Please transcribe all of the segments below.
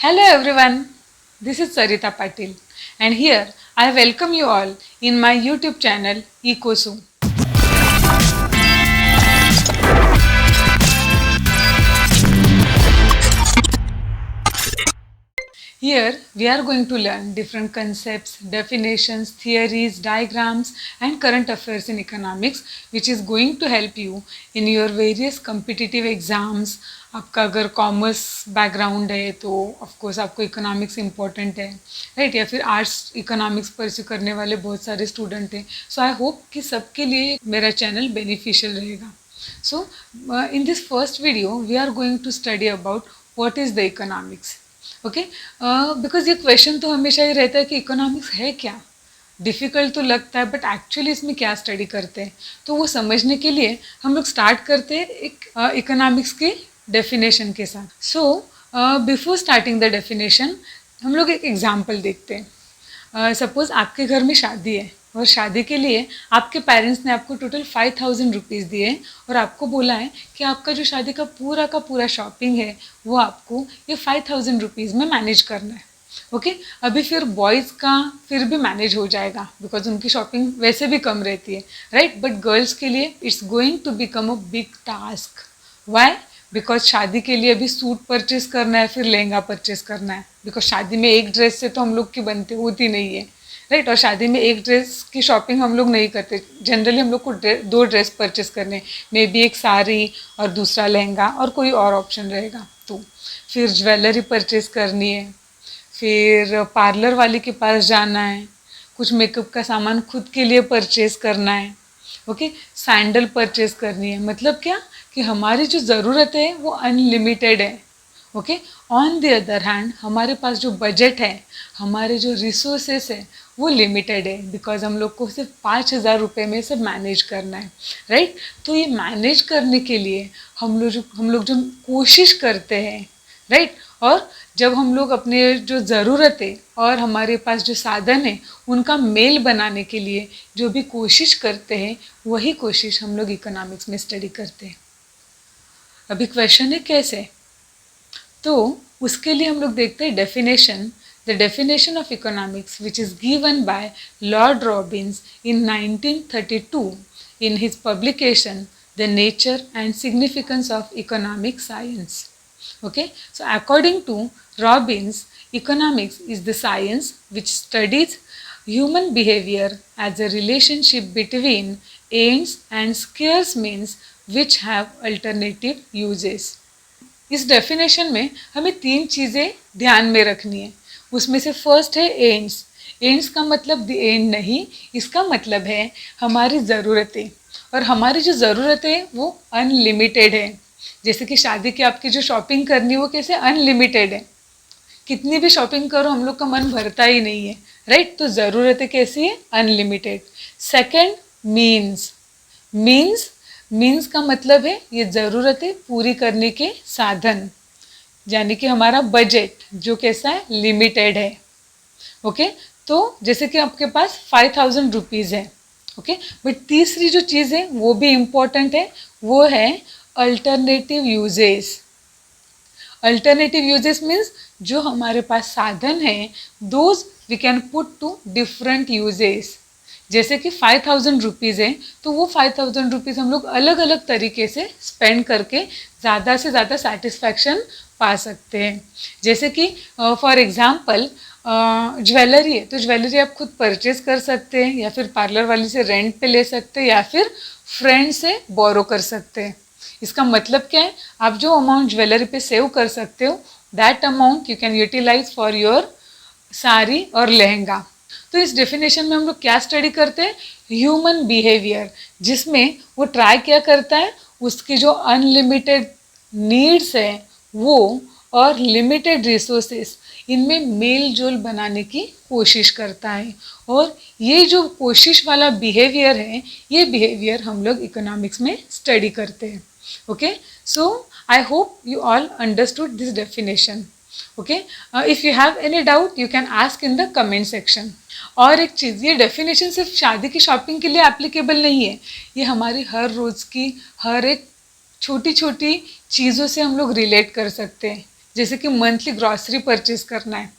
Hello everyone, this is Sarita Patil and here I welcome you all in my YouTube channel EcoSu. Here we are going to learn different concepts, definitions, theories, diagrams and current affairs in economics which is going to help you in your various competitive exams. आपका अगर commerce background है तो of course आपको economics important है, right? या फिर arts economics pursue करने वाले बहुत सारे स्टूडेंट हैं. सो आई होप कि सबके लिए मेरा चैनल बेनिफिशियल रहेगा. So in this first video we are going to study about what is the economics. Okay, because ये क्वेश्चन तो हमेशा ही रहता है कि इकोनॉमिक्स है क्या. डिफ़िकल्ट तो लगता है बट एक्चुअली इसमें क्या स्टडी करते हैं, तो वो समझने के लिए हम लोग स्टार्ट करते हैं एक इकोनॉमिक्स की डेफिनेशन के साथ. So before starting the definition हम लोग एक एग्जांपल देखते हैं. सपोज़ आपके घर में शादी है और शादी के लिए आपके पेरेंट्स ने आपको टोटल 5000 रुपीज़ दिए और आपको बोला है कि आपका जो शादी का पूरा शॉपिंग है वो आपको ये 5000 रुपीज़ में मैनेज करना है. ओके, अभी फिर बॉयज़ का फिर भी मैनेज हो जाएगा बिकॉज उनकी शॉपिंग वैसे भी कम रहती है, राइट? बट गर्ल्स के लिए it's going to become a big task. Why? Because शादी के लिए अभी सूट परचेस करना है, फिर लहंगा परचेस करना है. बिकॉज शादी में एक ड्रेस से तो हम लोग की बनती होती नहीं है, राइट? और शादी में एक ड्रेस की शॉपिंग हम लोग नहीं करते. जनरली हम लोग को दो ड्रेस परचेस करने, मे बी एक साड़ी और दूसरा लहंगा और कोई और ऑप्शन रहेगा. तो फिर ज्वेलरी परचेस करनी है, फिर पार्लर वाले के पास जाना है, कुछ मेकअप का सामान खुद के लिए परचेस करना है. ओके, सैंडल परचेस करनी है. मतलब क्या कि हमारी जो ज़रूरत है वो अनलिमिटेड है. Okay, on the other hand हमारे पास जो बजट है, हमारे जो रिसोर्सेस है वो लिमिटेड है बिकॉज हम लोग को सिर्फ 5000 रुपये में सब मैनेज करना है, राइट? तो ये मैनेज करने के लिए हम लोग जो कोशिश करते हैं, राइट? और जब हम लोग अपने जो ज़रूरत है और हमारे पास जो साधन है उनका मेल बनाने के लिए जो भी कोशिश करते हैं वही कोशिश हम लोग इकोनॉमिक्स में स्टडी करते हैं. अभी क्वेश्चन है कैसे, तो उसके लिए हम लोग देखते हैं definition. The definition of economics which is given by Lord Robins in 1932 in his publication the nature and significance of economic science. Okay, so according to Robbins, economics is the science which studies human behavior as a relationship between ends and scarce means which have alternative uses. इस definition में हमें 3 चीज़ें ध्यान में रखनी है. उसमें से फर्स्ट है एंड्स. एंड्स का मतलब द एंड नहीं, इसका मतलब है हमारी ज़रूरतें, और हमारी जो ज़रूरतें हैं वो अनलिमिटेड है. जैसे कि शादी की आपकी जो शॉपिंग करनी है वो कैसे अनलिमिटेड है, कितनी भी शॉपिंग करो हम लोग का मन भरता ही नहीं है, राइट? तो ज़रूरतें कैसी है? अनलिमिटेड. सेकंड मीन्स का मतलब है ये ज़रूरतें पूरी करने के साधन, यानी कि हमारा बजट जो कैसा है? लिमिटेड है. ओके, तो जैसे कि आपके पास 5000 रुपीज़ है. ओके, बट तीसरी जो चीज़ है वो भी इम्पोर्टेंट है, वो है alternative uses. Alternative uses means जो हमारे पास साधन है those we can put to different uses. जैसे कि 5000 रुपीज़ है तो वो 5000 रुपीज़ हम लोग अलग अलग तरीके से स्पेंड करके ज़्यादा से ज़्यादा सेटिस्फैक्शन पा सकते हैं. जैसे कि फॉर एग्ज़ाम्पल ज्वेलरी है तो ज्वेलरी आप खुद परचेज कर सकते हैं, या फिर पार्लर वाली से रेंट पे ले सकते हैं, या फिर फ्रेंड से बोरो कर सकते हैं. इसका मतलब क्या है? आप जो अमाउंट ज्वेलरी पे सेव कर सकते हो that amount you can utilise for your sari और लहंगा. तो इस डेफिनेशन में हम लोग क्या स्टडी करते हैं? ह्यूमन बिहेवियर, जिसमें वो ट्राई क्या करता है? उसकी जो अनलिमिटेड नीड्स है वो और लिमिटेड रिसोर्सेस, इनमें मेल जोल बनाने की कोशिश करता है. और ये जो कोशिश वाला बिहेवियर है, ये बिहेवियर हम लोग इकोनॉमिक्स में स्टडी करते हैं. Okay, so I hope you all understood this definition. Okay, if you have any doubt you can ask in the comment section. और एक चीज़, ये डेफिनेशन सिर्फ शादी की शॉपिंग के लिए एप्लीकेबल नहीं है, ये हमारी हर रोज़ की हर एक छोटी छोटी चीज़ों से हम लोग रिलेट कर सकते हैं. जैसे कि मंथली ग्रॉसरी परचेज करना है,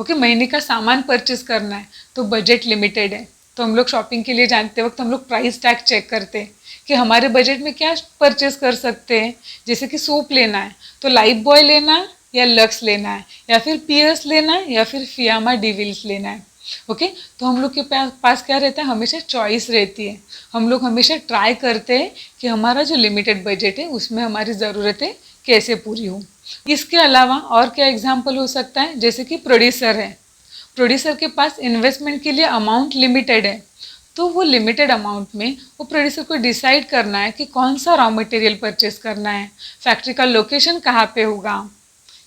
ओके, महीने का सामान परचेज करना है, तो बजट लिमिटेड है, तो हम लोग शॉपिंग के लिए जाते वक्त हम लोग प्राइस टैग चेक करते हैं कि हमारे बजट में क्या परचेज कर सकते हैं। जैसे कि सोप लेना है तो लाइफ बॉय लेना है या लक्स लेना है या फिर पियर्स लेना है या फिर फियामा डिविल्स लेना है, ओके। तो हम लोग के पास क्या रहता है, हमेशा चॉइस रहती है। हम लोग हमेशा ट्राई करते हैं कि हमारा जो लिमिटेड बजट है उसमें हमारी ज़रूरतें कैसे पूरी हो। इसके अलावा और क्या एग्जाम्पल हो सकता है, जैसे कि प्रोड्यूसर है, प्रोड्यूसर के पास इन्वेस्टमेंट के लिए अमाउंट लिमिटेड है, तो वो लिमिटेड अमाउंट में वो प्रोड्यूसर को डिसाइड करना है कि कौन सा रॉ मटेरियल परचेस करना है, फैक्ट्री का लोकेशन कहाँ पे होगा,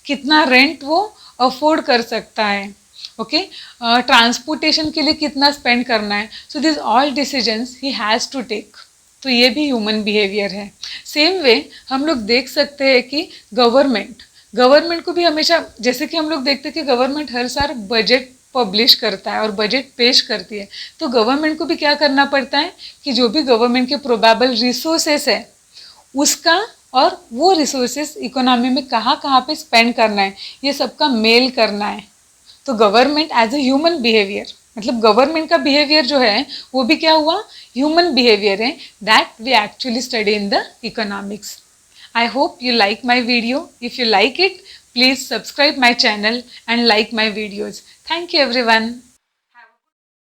कितना रेंट वो अफोर्ड कर सकता है, ओके, ट्रांसपोर्टेशन के लिए कितना स्पेंड करना है। So this all decisions he has to take. तो ये भी ह्यूमन बिहेवियर है। सेम वे हम लोग देख सकते हैं कि गवर्नमेंट को भी हमेशा, जैसे कि हम लोग देखते हैं कि गवर्नमेंट हर साल बजट पब्लिश करता है और बजट पेश करती है, तो गवर्नमेंट को भी क्या करना पड़ता है कि जो भी गवर्नमेंट के प्रोबेबल रिसोर्सेस है उसका और वो रिसोर्सेस इकोनॉमी में कहाँ कहाँ पे स्पेंड करना है, ये सबका मेल करना है। तो government as a human behaviour, मतलब गवर्नमेंट का बिहेवियर जो है वो भी क्या हुआ, ह्यूमन बिहेवियर है, that we actually study in the economics. I hope you like my video. If you like it, please subscribe my channel and like my videos. Thank you everyone.